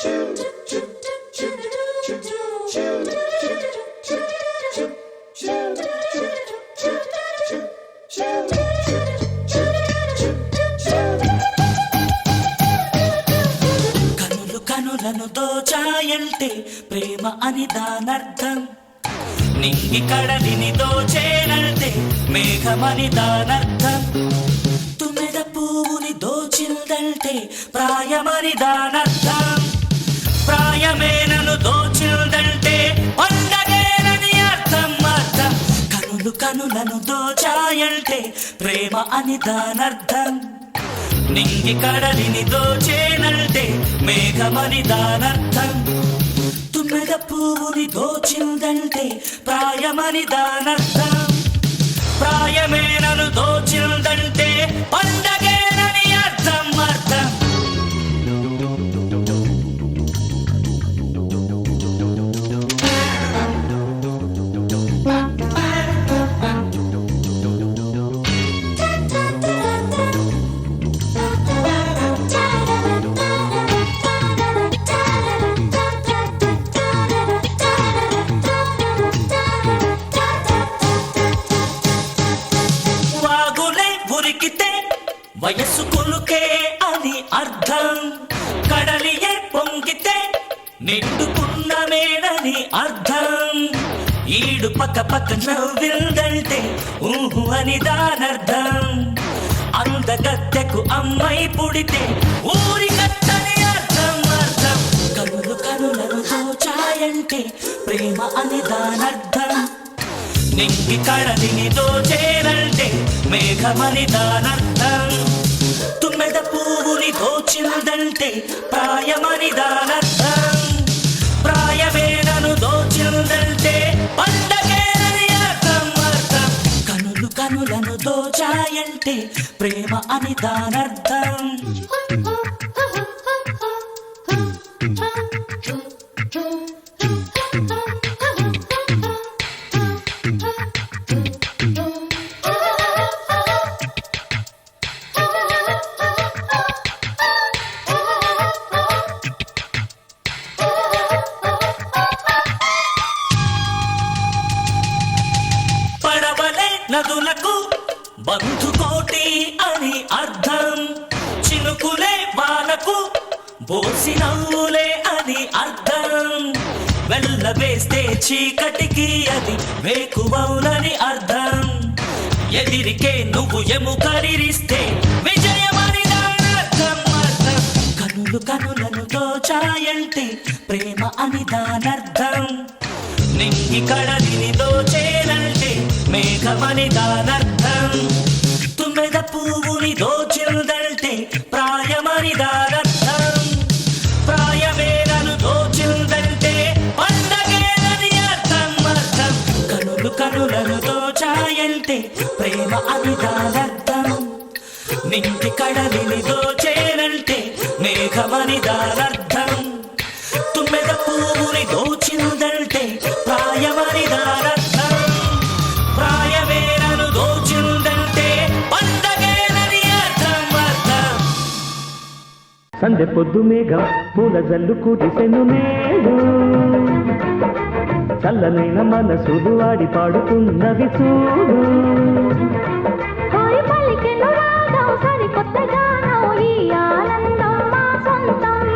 కనులు కనులను దోచాయంటే ప్రేమ అని దానర్థం. నింగి కడలిని దోచేనంటే మేఘమని దానర్థం. తుమ్మెద పువ్వుని దోచిందంటే ప్రాయమని దానర్థం. ప్రాయమే నన్ను దోచిందంటే పండగేనని అర్థం అర్థం. కనులు కనులను దోచాయంటే ప్రేమ అని దానర్థం. నింగి కడలిని దోచేనంటే మేఘమని దానర్థం. తుమ్మెద పువ్వుని దోచిందంటే ప్రాయమని దానర్థం. ప్రాయమే నన్ను దోచిందంటే పండగేనని అర్థం అర్థం. వయస్సు కొలుకే అని అర్థం. కడలియే పొంగితే నిండుకున్నమేనని అర్థం. ఈడు పక్క పక్క నవ్విందంటే ఊహు అని దానర్థం. అందగత్తెకు అమ్మాయి పుడితే ఊరి కట్టని అర్థం అర్థం. కనులు కనులను దోచాయంటే ప్రేమ అని దానర్థం. నింగి కడలిని దోచేనంటే మేఘమని దానర్థం. తుమ్మెద పువ్వుని దోచిందంటే ప్రాయమని దానర్థం. ప్రాయమే నన్ను దోచిందంటే పండగేనని అర్థం అర్థం. కనులు కనులను దోచాయంటే ప్రేమ అని దానర్థం. నదులకు బంధుకోటి అని అర్థం. చినుకులే వానకు బోసి నవ్వులే అని అర్థం. వెళ్ళవేస్తే చీకటికి అది వేకువౌలని అర్థం. ఎదిరికే నువ్వు ఎముకరిస్తే విజయమని దానర్థం అర్థం. కనులు కనులను దోచాయంటే ప్రేమ అని దానర్థం. నింగి కడలిని దోచేనంటే మేఘమని దానర్థం. తుమ్మెద పువ్వుని దోచిందంటే ప్రాయమని దానర్థం. ప్రాయమే నన్ను దోచిందంటే పండగేనని అర్థం అర్థం. కనులు కనులను దోచాయంటే ప్రేమ అని దానర్థం. నింగి కడలిని దోచేనంటే మేఘమని దానర్థం. తుమ్మెద పువ్వుని దోచిందంటే ప్రాయమని దానర్థం. ప్రాయమే నన్ను దోచిందంటే పండగేనని అర్థం అర్థం. సందె పొద్దు మేఘం పూల జల్లు కురిసెను నేడు. చల్లనైన మనసులు ఆడి పాడుతున్నవి చూడు.